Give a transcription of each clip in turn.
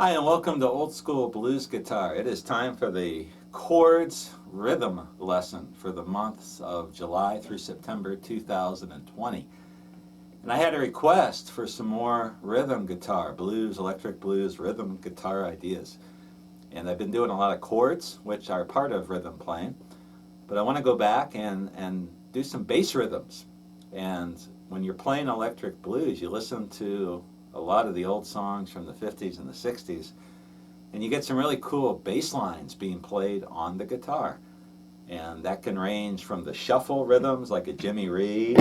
Hi, and welcome to Old School Blues Guitar. It is time for the chords rhythm lesson for the months of July through September 2020. And I had a request for some more rhythm guitar, blues, electric blues, rhythm guitar ideas. And I've been doing a lot of chords, which are part of rhythm playing. But I want to go back and do some bass rhythms. And when you're playing electric blues, you listen to a lot of the old songs from the 50s and the 60s, and you get some really cool bass lines being played on the guitar. And that can range from the shuffle rhythms like a Jimmy Reed.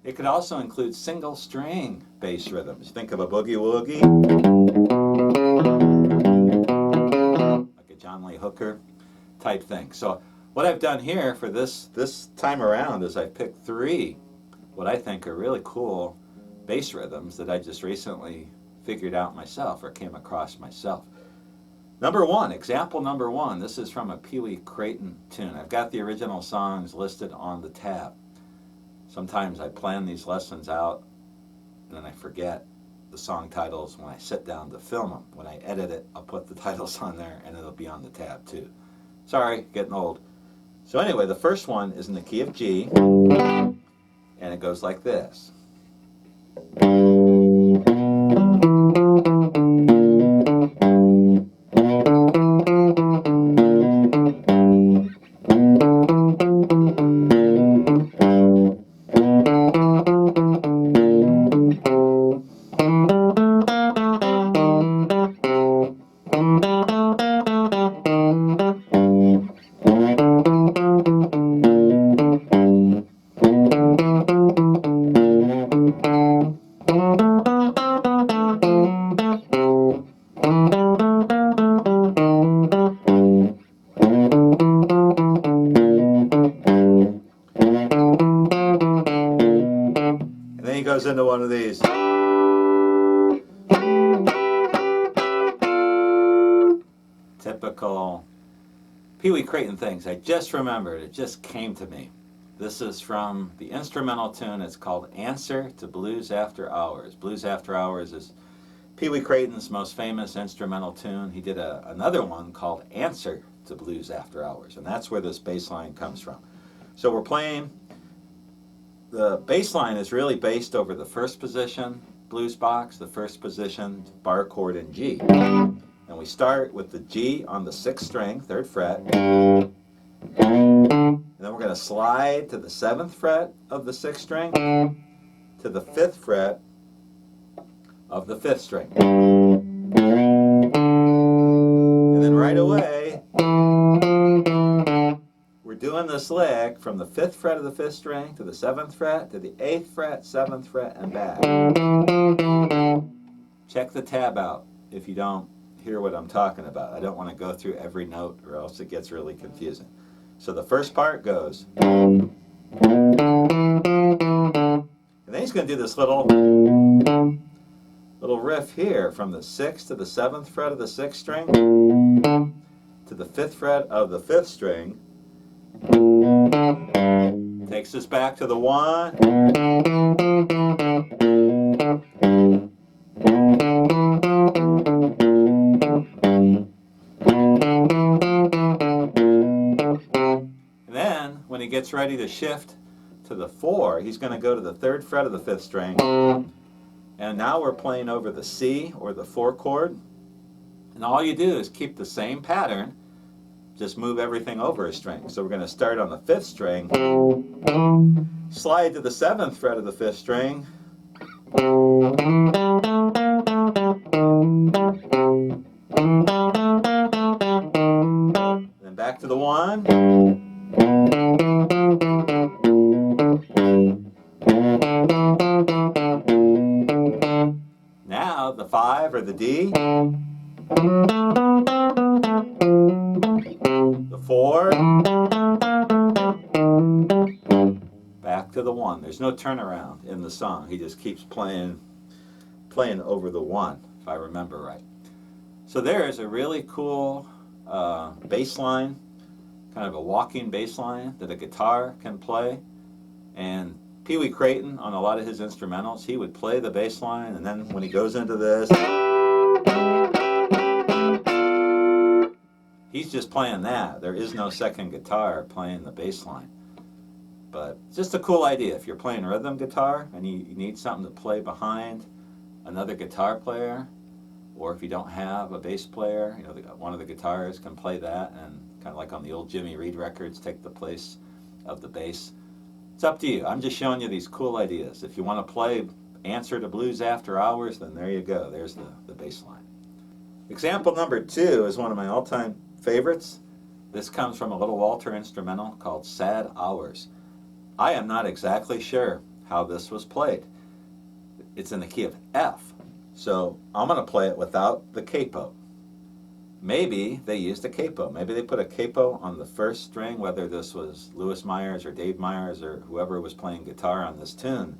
It could also include single string bass rhythms. Think of a boogie woogie, like a John Lee Hooker type thing. So what I've done here for this time around is I've picked three what I think are really cool bass rhythms that I just recently figured out myself or came across myself. Number one, example number one, this is from a Pee Wee Crayton tune. I've got the original songs listed on the tab. Sometimes I plan these lessons out and then I forget the song titles when I sit down to film them. When I edit it, I'll put the titles on there and it'll be on the tab too. Sorry, getting old. So anyway, the first one is in the key of G, and it goes like this. And then he goes into one of these. Typical Pee Wee Crayton things. I just remembered. It just came to me. This is from the instrumental tune. It's called Answer to Blues After Hours. Blues After Hours is Pee Wee Crayton's most famous instrumental tune. He did another one called Answer to Blues After Hours, and that's where this bass line comes from. So we're playing. The bass line is really based over the first position blues box, the first position bar chord in G. And we start with the G on the 6th string, 3rd fret. And then we're going to slide to the 7th fret of the 6th string to the 5th fret of the 5th string. And then right away, we're doing this lick from the 5th fret of the 5th string to the 7th fret to the 8th fret, 7th fret, and back. Check the tab out if you don't hear what I'm talking about. I don't want to go through every note or else it gets really confusing. So the first part goes. And then he's going to do this little riff here from the 6th to the 7th fret of the 6th string to the 5th fret of the 5th string. Takes us back to the 1. And then, when he gets ready to shift to the 4, he's going to go to the 3rd fret of the 5th string. And now we're playing over the C or the 4 chord. And all you do is keep the same pattern, just move everything over a string. So we're going to start on the 5th string, slide to the 7th fret of the 5th string, then back to the 1, now the 5 or the D, the 4, back to the 1. There's no turnaround in the song. He just keeps playing over the 1, if I remember right. So there is a really cool bass line, kind of a walking bass line that a guitar can play. And Pee Wee Crayton, on a lot of his instrumentals, he would play the bass line, and then when he goes into this, he's just playing that. There is no second guitar playing the bass line. But just a cool idea. If you're playing rhythm guitar and you need something to play behind another guitar player, or if you don't have a bass player, you know, one of the guitarists can play that and kind of like on the old Jimmy Reed records, take the place of the bass. It's up to you. I'm just showing you these cool ideas. If you want to play Answer to Blues After Hours, then there you go. There's the bass line. Example number 2 is one of my all-time favorites. This comes from a Little Walter instrumental called Sad Hours. I am not exactly sure how this was played. It's in the key of F, so I'm going to play it without the capo. Maybe they used a capo. Maybe they put a capo on the first string, whether this was Louis Myers or Dave Myers or whoever was playing guitar on this tune.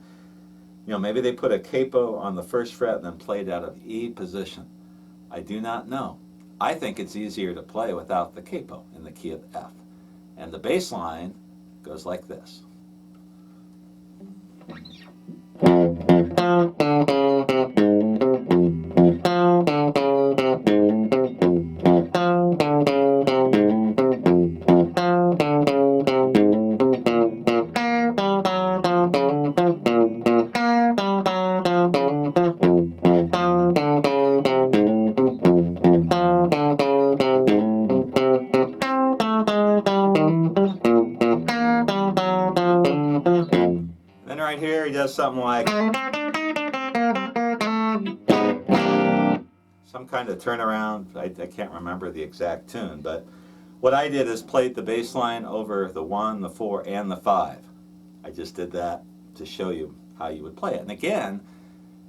You know, maybe they put a capo on the first fret and then played out of E position. I do not know. I think it's easier to play without the capo in the key of F. And the bass line goes like this. Then right here he does something like some kind of turnaround. I can't remember the exact tune, but what I did is played the bass line over the 1, the 4, and the 5. I just did that to show you how you would play it. And again,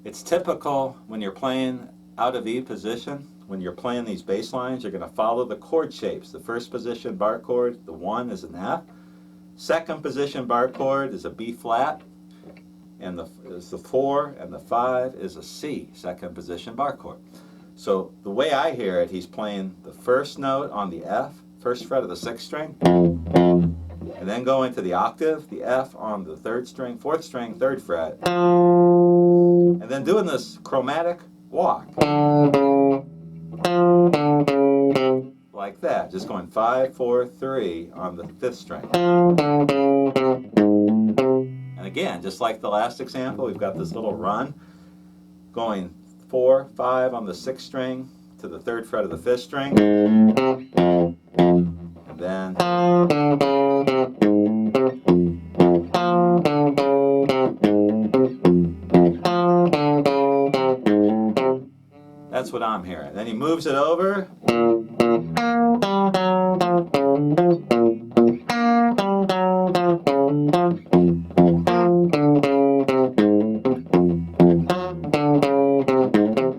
it's typical when you're playing out of E position, when you're playing these bass lines, you're going to follow the chord shapes. The first position bar chord, the 1 is an F. Second position bar chord is a B flat, and the 4 and the 5 is a C, second position bar chord. So the way I hear it, he's playing the first note on the F, first fret of the 6th string, and then going to the octave, the F on the 3rd string, 4th string, 3rd fret, and then doing this chromatic walk. Like that, just going 5, 4, 3 on the 5th string. And again, just like the last example, we've got this little run going 4, 5 on the 6th string to the 3rd fret of the 5th string. And then that's what I'm hearing. Then he moves it over.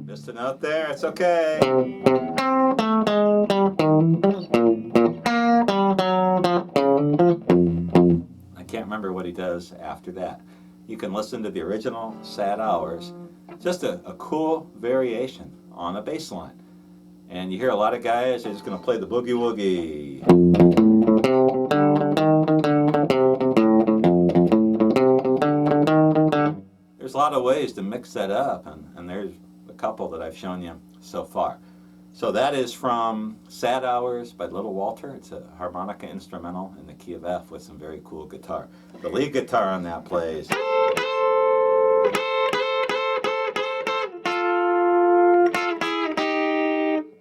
Missed a note there, it's okay. I can't remember what he does after that. You can listen to the original Sad Hours. Just a cool variation on a bass line. And you hear a lot of guys, they're just going to play the boogie woogie. There's a lot of ways to mix that up, and there's a couple that I've shown you so far. So that is from Sad Hours by Little Walter. It's a harmonica instrumental in the key of F with some very cool guitar. The lead guitar on that plays.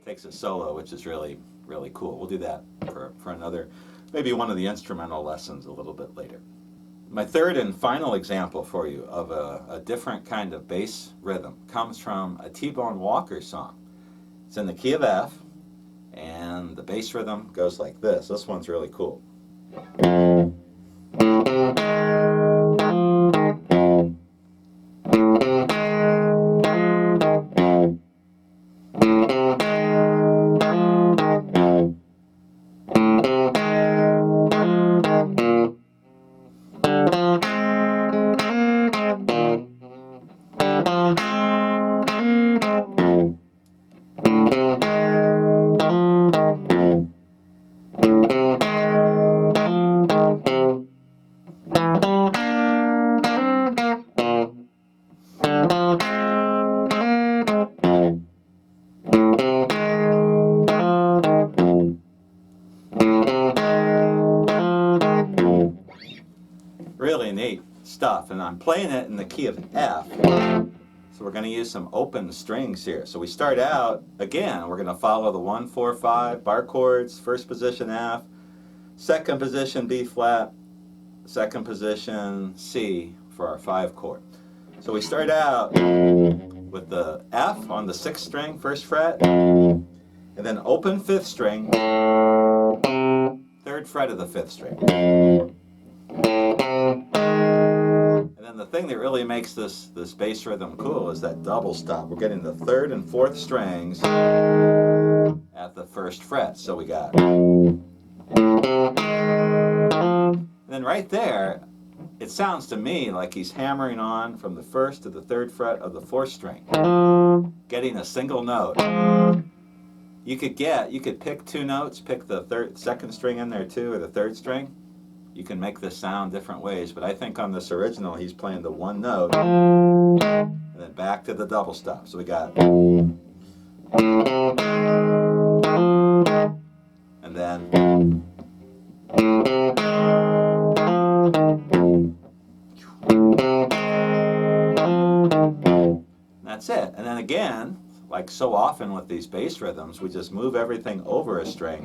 Takes a solo, which is really, really cool. We'll do that for another, maybe one of the instrumental lessons a little bit later. My third and final example for you of a different kind of bass rhythm comes from a T-Bone Walker song. It's in the key of F, and the bass rhythm goes like this. This one's really cool. stuff, and I'm playing it in the key of F. So we're going to use some open strings here. So we start out, again, we're going to follow the 1, 4, 5 bar chords, first position F, second position B flat, second position C for our 5 chord. So we start out with the F on the 6th string, 1st fret, and then open 5th string, 3rd fret of the 5th string. And then the thing that really makes this bass rhythm cool is that double stop. We're getting the 3rd and 4th strings at the 1st fret. So we got. And then right there, it sounds to me like he's hammering on from the 1st to the 3rd fret of the 4th string, getting a single note. You could pick 2 notes, pick the 2nd string in there too, or the 3rd string. You can make this sound different ways, but I think on this original he's playing the 1 note and then back to the double stop. So we got, and then, that's it. And then again, like so often with these bass rhythms, we just move everything over a string.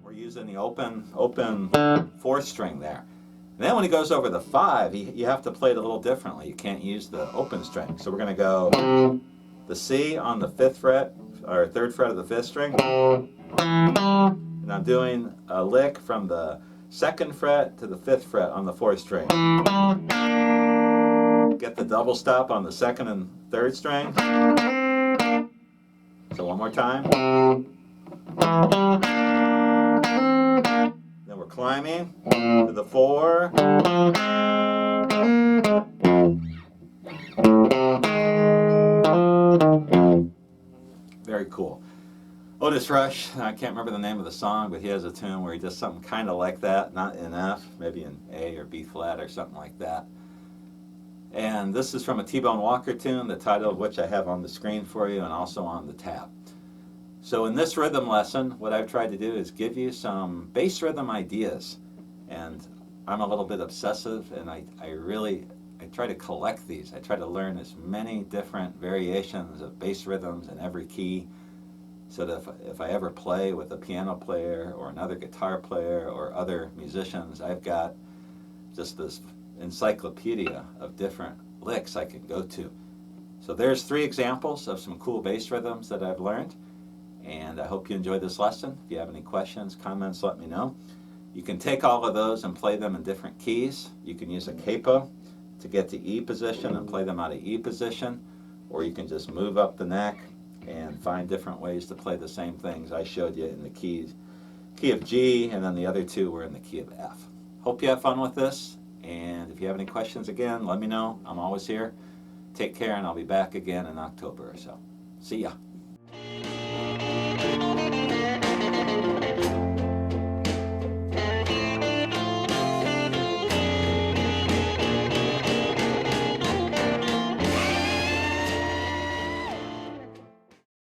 We're using the open 4th string there. And then when he goes over the 5, you have to play it a little differently. You can't use the open string. So we're going to go the C on the 5th fret, or 3rd fret of the 5th string. And I'm doing a lick from the 2nd fret to the 5th fret on the 4th string. Get the double stop on the 2nd and 3rd string. So one more time. Then we're climbing to the 4. Very cool. Otis Rush, I can't remember the name of the song, but he has a tune where he does something kind of like that, not in F, maybe in A or B flat or something like that. And this is from a T-Bone Walker tune, the title of which I have on the screen for you and also on the tab. So in this rhythm lesson, what I've tried to do is give you some bass rhythm ideas. And I'm a little bit obsessive, and I try to collect these. I try to learn as many different variations of bass rhythms in every key, so that if I ever play with a piano player or another guitar player or other musicians, I've got just this encyclopedia of different licks I can go to. So there's 3 examples of some cool bass rhythms that I've learned, and I hope you enjoyed this lesson. If you have any questions, comments, let me know. You can take all of those and play them in different keys. You can use a capo to get to E position and play them out of E position, or you can just move up the neck and find different ways to play the same things I showed you in the key of G, and then the other 2 were in the key of F. Hope you have fun with this, and if you have any questions again, let me know. I'm always here. Take care, and I'll be back again in October or so. See ya.